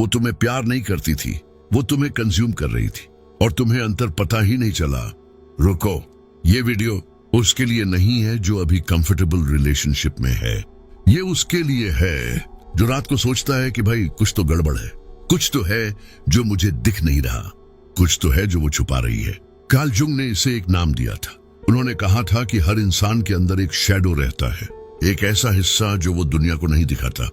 वो तुम्हें प्यार नहीं करती थी, वो तुम्हें कंज्यूम कर रही थी और तुम्हें अंतर पता ही नहीं चला। रुको, ये वीडियो उसके लिए नहीं है जो अभी कंफर्टेबल रिलेशनशिप में है। ये उसके लिए है जो रात को सोचता है कि भाई कुछ तो गड़बड़ है, कुछ तो है जो मुझे दिख नहीं रहा, कुछ तो है जो वो छुपा रही है। कार्ल जुंग ने इसे एक नाम दिया था। उन्होंने कहा था कि हर इंसान के अंदर एक शैडो रहता है, एक ऐसा हिस्सा जो वो दुनिया को नहीं दिखाता।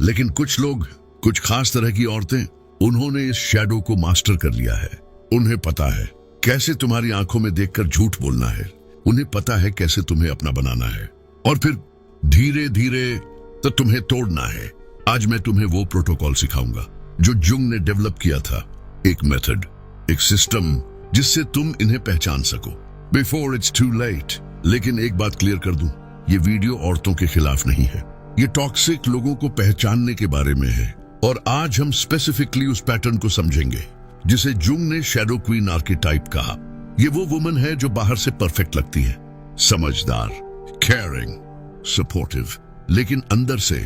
लेकिन कुछ लोग, कुछ खास तरह की औरतें, उन्होंने इस शैडो को मास्टर कर लिया है। उन्हें पता है कैसे तुम्हारी आंखों में देखकर झूठ बोलना है, उन्हें पता है कैसे तुम्हें अपना बनाना है और फिर धीरे धीरे तो तुम्हें तोड़ना है। आज मैं तुम्हें वो प्रोटोकॉल सिखाऊंगा जो जुंग ने डेवलप किया था, एक मेथड, एक सिस्टम जिससे तुम इन्हें पहचान सको बिफोर इट्स टू लेट। लेकिन एक बात क्लियर कर दूं, ये वीडियो औरतों के खिलाफ नहीं है, ये टॉक्सिक लोगों को पहचानने के बारे में है। और आज हम स्पेसिफिकली उस पैटर्न को समझेंगे जिसे जुंग ने शैडो क्वीन आर्केटाइप कहा। ये वो वुमन है जो बाहर से परफेक्ट लगती है, समझदार, केयरिंग, सपोर्टिव, लेकिन अंदर से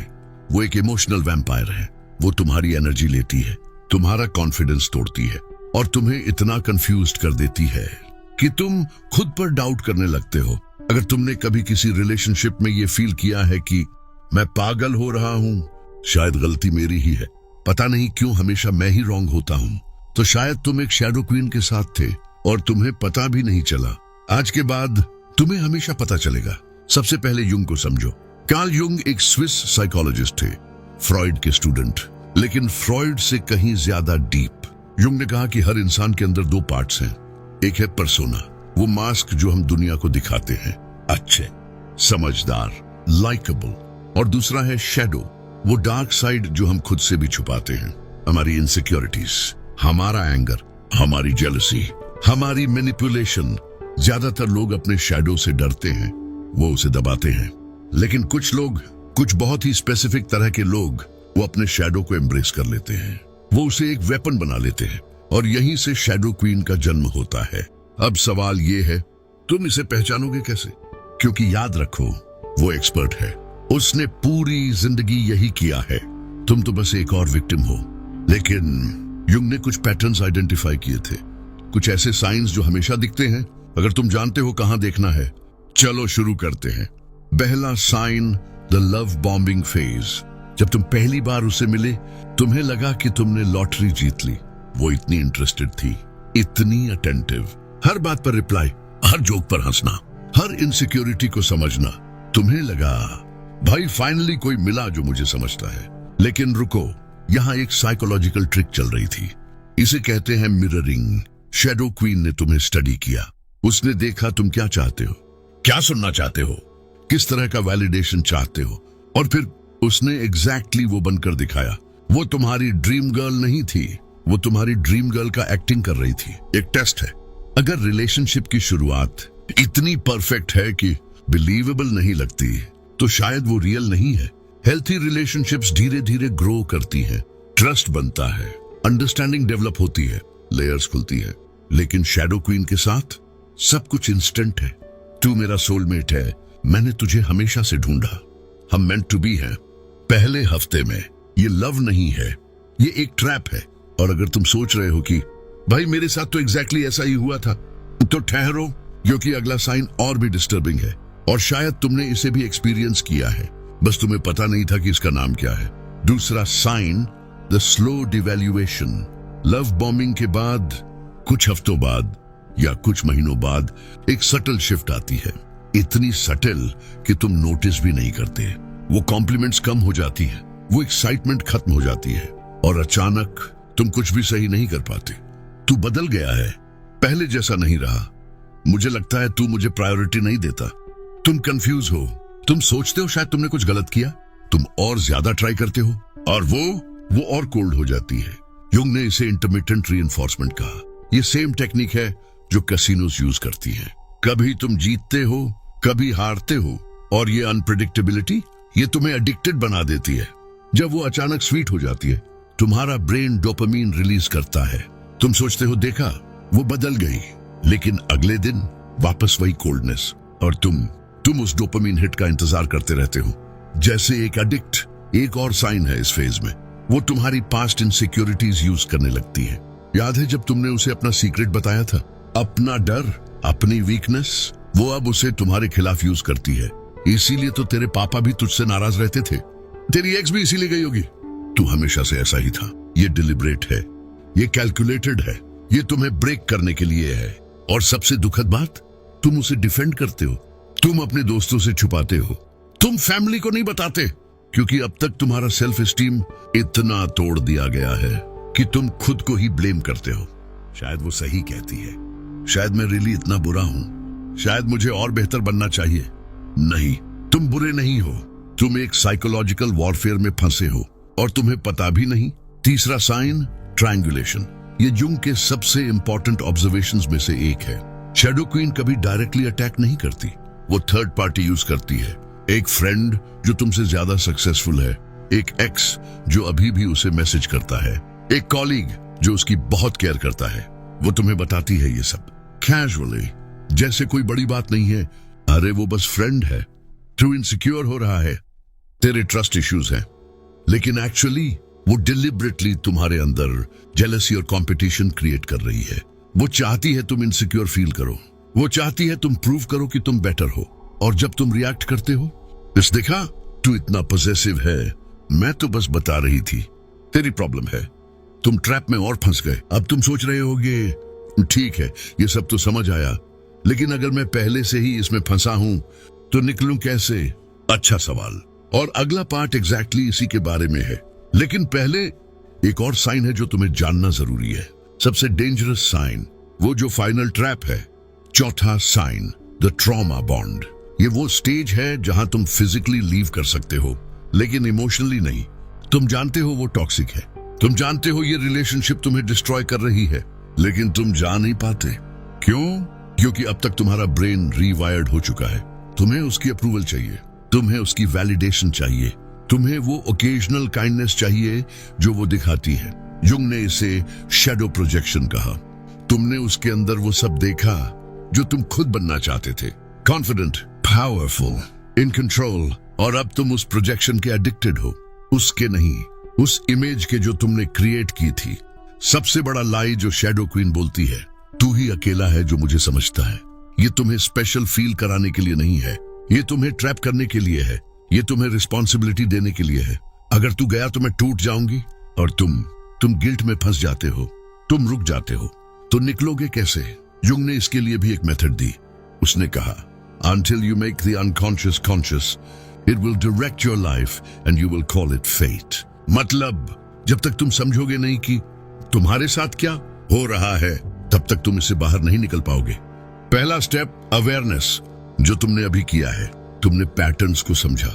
वो एक इमोशनल वैम्पायर है। वो तुम्हारी एनर्जी लेती है, तुम्हारा कॉन्फिडेंस तोड़ती है और तुम्हें इतना कंफ्यूज्ड कर देती है कि तुम खुद पर डाउट करने लगते हो। अगर तुमने कभी किसी रिलेशनशिप में ये फील किया है कि मैं पागल हो रहा हूं, शायद गलती मेरी ही है, पता नहीं क्यों हमेशा मैं ही रॉन्ग होता हूं, तो शायद तुम एक शैडो क्वीन के साथ थे और तुम्हें पता भी नहीं चला। आज के बाद तुम्हें हमेशा पता चलेगा। सबसे पहले युंग को समझो। कार्ल युंग एक स्विस साइकोलॉजिस्ट थे, फ्रॉइड के स्टूडेंट, लेकिन फ्रॉइड से कहीं ज्यादा डीप। युंग ने कहा कि हर इंसान के अंदर दो पार्ट्स हैं। एक है पर्सोना, वो मास्क जो हम दुनिया को दिखाते हैं, अच्छे, समझदार, लाइकेबल, और दूसरा है शैडो, वो डार्क साइड जो हम खुद से भी छुपाते हैं। हमारी इनसिक्योरिटीज, हमारा एंगर, हमारी जेलसी, हमारी मैनिपुलेशन। ज्यादातर लोग अपने शैडो से डरते हैं, वो उसे दबाते हैं। लेकिन कुछ लोग, कुछ बहुत ही स्पेसिफिक तरह के लोग, वो अपने शैडो को एम्ब्रेस कर लेते हैं, वो उसे एक वेपन बना लेते हैं और यहीं से शैडो क्वीन का जन्म होता है। अब सवाल ये है, तुम इसे पहचानोगे कैसे? क्योंकि याद रखो, वो एक्सपर्ट है, उसने पूरी जिंदगी यही किया है, तुम तो बस एक और विक्टिम हो। लेकिन युंग ने कुछ पैटर्न्स आइडेंटिफाई किए थे, कुछ ऐसे साइंस जो हमेशा दिखते हैं अगर तुम जानते हो कहां देखना है। चलो शुरू करते हैं। पहला sign, the love bombing phase. जब तुम पहली बार उसे मिले, तुम्हें लगा कि तुमने लॉटरी जीत ली। वो इतनी इंटरेस्टेड थी, इतनी अटेंटिव, हर बात पर रिप्लाई, हर जोक पर हंसना, हर इनसिक्योरिटी को समझना। तुम्हें लगा भाई फाइनली कोई मिला जो मुझे समझता है। लेकिन रुको, यहां एक साइकोलॉजिकल ट्रिक चल रही थी, इसे कहते हैं मिररिंग। शैडो क्वीन ने तुम्हें स्टडी किया, उसने देखा तुम क्या चाहते हो, क्या सुनना चाहते हो, किस तरह का वैलिडेशन चाहते हो, और फिर उसने एग्जैक्टली वो बनकर दिखाया। वो तुम्हारी ड्रीम गर्ल नहीं थी, वो तुम्हारी ड्रीम गर्ल का एक्टिंग कर रही थी। एक टेस्ट है, अगर रिलेशनशिप की शुरुआत इतनी परफेक्ट है कि बिलीवेबल नहीं लगती, तो शायद वो रियल नहीं है। हेल्थी रिलेशनशिप्स धीरे धीरे ग्रो करती हैं, ट्रस्ट बनता है, अंडरस्टैंडिंग डेवलप होती है, लेयर्स खुलती है। लेकिन शैडो क्वीन के साथ सब कुछ इंस्टेंट है। तू मेरा सोलमेट है, मैंने तुझे हमेशा से ढूंढा, हम मेंट टू बी हैं। पहले हफ्ते में ये लव नहीं है, ये एक ट्रैप है। और अगर तुम सोच रहे हो कि भाई मेरे साथ तो एग्जैक्टली ऐसा ही हुआ था, तो ठहरो, क्योंकि अगला साइन और भी डिस्टर्बिंग है और शायद तुमने इसे भी एक्सपीरियंस किया है, बस तुम्हें पता नहीं था कि इसका नाम क्या है। दूसरा sign, the slow devaluation. Love bombing के बाद कुछ हफ्तों बाद या कुछ महीनों बाद एक सटल शिफ्ट आती है, इतनी सटल कि तुम नोटिस भी नहीं करते। वो कॉम्प्लीमेंट्स कम हो जाती है, वो एक्साइटमेंट खत्म हो जाती है और अचानक तुम कुछ भी सही नहीं कर पाते। तू बदल गया है, पहले जैसा नहीं रहा। मुझे लगता है तू मुझे प्रायोरिटी नहीं देता। तुम कंफ्यूज हो, तुम सोचते हो शायद तुमने कुछ गलत किया, तुम और ज्यादा ट्राई करते हो और वो और कोल्ड हो जाती है। युंग ने इसे इंटरमिटेंट रीइंफोर्समेंट कहा। ये सेम टेक्निक है जो कैसीनोस यूज करती हैं। कभी तुम जीतते हो, कभी हारते हो, और ये अनप्रेडिक्टेबिलिटी, ये तुम्हें एडिक्टेड बना देती है। जब वो अचानक स्वीट हो जाती है, तुम्हारा ब्रेन डोपामीन रिलीज करता है। तुम सोचते हो देखा वो बदल गई, लेकिन अगले दिन वापस वही कोल्डनेस, और तुम उस डोपामीन हिट का इंतजार करते रहते हो। जैसे एक एडिक्ट। एक और साइन है इस फेज में, वो तुम्हारी पास्ट इनसिक्योरिटीज यूज करने लगती है। याद है जब तुमने उसे अपना सीक्रेट बताया था? अपना डर, अपनी वीकनेस, वो अब उसे तुम्हारे खिलाफ यूज करती है। इसीलिए तो तेरे पापा भी तुझसे नाराज रहते थे। तेरी एक्स भी इसीलिए गई होगी। तू हमेशा से ऐसा ही था। ये डिलिब्रेट है, ये कैलकुलेटेड है, ये तुम्हें ब्रेक करने के लिए है। और सबसे दुखद बात, तुम उसे डिफेंड करते हो, तुम अपने दोस्तों से छुपाते हो, तुम फैमिली को नहीं बताते, क्योंकि अब तक तुम्हारा सेल्फ एस्टीम इतना तोड़ दिया गया है कि तुम खुद को ही ब्लेम करते हो। शायद वो सही कहती है, शायद मैं रियली इतना बुरा हूं, शायद मुझे और बेहतर बनना चाहिए। नहीं, तुम बुरे नहीं हो, तुम एक साइकोलॉजिकल वॉरफेयर में फंसे हो और तुम्हें पता भी नहीं। तीसरा साइन, ट्रायंगुलेशन। ये जुंग के सबसे इंपॉर्टेंट ऑब्जर्वेशंस में से एक है। शैडो क्वीन कभी डायरेक्टली अटैक नहीं करती, वो थर्ड पार्टी यूज करती है। एक फ्रेंड जो तुमसे ज्यादा सक्सेसफुल है, एक एक्स जो अभी भी उसे मैसेज करता है, एक कॉलीग जो उसकी बहुत केयर करता है। वो तुम्हें बताती है ये सब कैजुअली, जैसे कोई बड़ी बात नहीं है। अरे वो बस फ्रेंड है, तू इनसिक्योर हो रहा है, तेरे ट्रस्ट इश्यूज हैं। लेकिन एक्चुअली वो डिलिबरेटली तुम्हारे अंदर जेलसी और कंपटीशन क्रिएट कर रही है। वो चाहती है तुम इनसिक्योर फील करो, वो चाहती है तुम प्रूव करो कि तुम बेटर हो। और जब तुम रिएक्ट करते हो, इस देखा तू इतना पॉसेसिव है, मैं तो बस बता रही थी, तेरी प्रॉब्लम है, तुम ट्रैप में और फंस गए। अब तुम सोच रहे होगे ठीक है ये सब तो समझ आया, लेकिन अगर मैं पहले से ही इसमें फंसा हूं तो निकलूं कैसे? अच्छा सवाल। और अगला पार्ट एग्जैक्टली इसी के बारे में है। लेकिन पहले एक और साइन है जो तुम्हें जानना जरूरी है, सबसे डेंजरस साइन, वो जो फाइनल ट्रैप है। चौथा साइन, द ट्रॉमा बॉन्ड। ये वो स्टेज है जहां तुम फिजिकली लीव कर सकते हो, लेकिन इमोशनली नहीं। तुम जानते हो वो टॉक्सिक है, तुम जानते हो ये रिलेशनशिप तुम्हें डिस्ट्रॉय कर रही है, लेकिन तुम जा नहीं पाते। क्यों? क्योंकि अब तक तुम्हारा ब्रेन रीवायर्ड हो चुका है। तुम्हें उसकी अप्रूवल चाहिए, तुम्हें उसकी वैलिडेशन चाहिए, तुम्हें वो ओकेजनल काइंडनेस चाहिए जो वो दिखाती है। जुंग ने इसे शैडो प्रोजेक्शन कहा। तुमने उसके अंदर वो सब देखा जो तुम खुद बनना चाहते थे, कॉन्फिडेंट, पावरफुल, इन कंट्रोल, और अब तुम उस प्रोजेक्शन के एडिक्टेड हो, उसके नहीं, उस इमेज के जो तुमने क्रिएट की थी। सबसे बड़ा लाई जो शैडो क्वीन बोलती है, तू ही अकेला है जो मुझे समझता है। ये तुम्हें स्पेशल फील कराने के लिए नहीं है, ये तुम्हें ट्रैप करने के लिए है, ये तुम्हें रिस्पॉन्सिबिलिटी देने के लिए है। अगर तू गया तो मैं टूट जाऊंगी, और तुम गिल्ट में फंस जाते हो, तुम रुक जाते हो, तो निकलोगे कैसे? जुंग ने इसके लिए भी एक मेथड दी। उसने कहा, until you make the unconscious conscious, it will direct your life and you will call it fate. मतलब जब तक तुम समझोगे नहीं कि तुम्हारे साथ क्या हो रहा है, तब तक तुम इससे बाहर नहीं निकल पाओगे। पहला स्टेप, अवेयरनेस, जो तुमने अभी किया है। तुमने पैटर्न्स को समझा,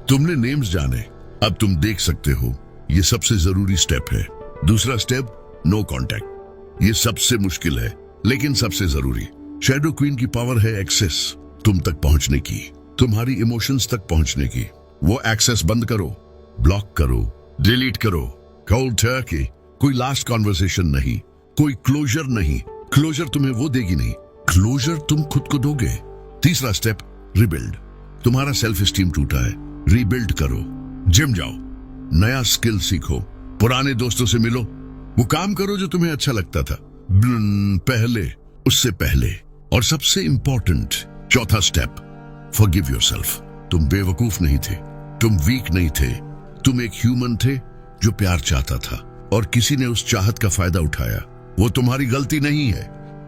तुमने नेम्स जाने, अब तुम देख सकते हो। ये सबसे जरूरी स्टेप है। दूसरा स्टेप, नो कांटेक्ट। ये सबसे मुश्किल है, लेकिन सबसे जरूरी। शैडो क्वीन की पावर है एक्सेस, तुम तक पहुंचने की, तुम्हारी इमोशंस तक पहुंचने की। वो एक्सेस बंद करो, ब्लॉक करो, डिलीट करो, कोल्ड टर्की। कोई लास्ट कॉन्वर्सेशन नहीं, कोई क्लोजर नहीं। क्लोजर तुम्हें वो देगी नहीं, क्लोजर तुम खुद को दोगे। तीसरा स्टेप, रिबिल्ड। तुम्हारा सेल्फ एस्टीम टूटा है, रीबिल्ड करो। जिम जाओ, नया स्किल सीखो, पुराने दोस्तों से मिलो, वो काम करो जो तुम्हें अच्छा लगता था पहले, उससे पहले। और सबसे इंपॉर्टेंट चौथा स्टेप, फॉरगिव योरसेल्फ। तुम बेवकूफ नहीं थे, तुम वीक नहीं थे, तुम एक ह्यूमन थे जो प्यार चाहता था, और किसी ने उस चाहत का फायदा उठाया। वो तुम्हारी गलती नहीं है,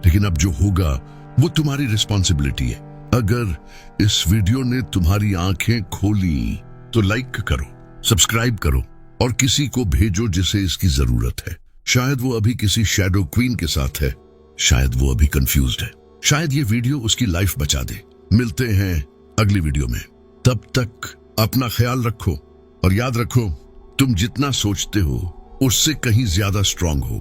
लेकिन अब जो होगा वो तुम्हारी रिस्पॉन्सिबिलिटी है। अगर इस वीडियो ने तुम्हारी आंखें खोली तो लाइक करो, सब्सक्राइब करो, और किसी को भेजो जिसे इसकी जरूरत है। शायद वो अभी किसी शैडो क्वीन के साथ है, शायद वो अभी कंफ्यूज्ड है, शायद ये वीडियो उसकी लाइफ बचा दे। मिलते हैं अगली वीडियो में, तब तक अपना ख्याल रखो, और याद रखो, तुम जितना सोचते हो उससे कहीं ज्यादा स्ट्रांग हो।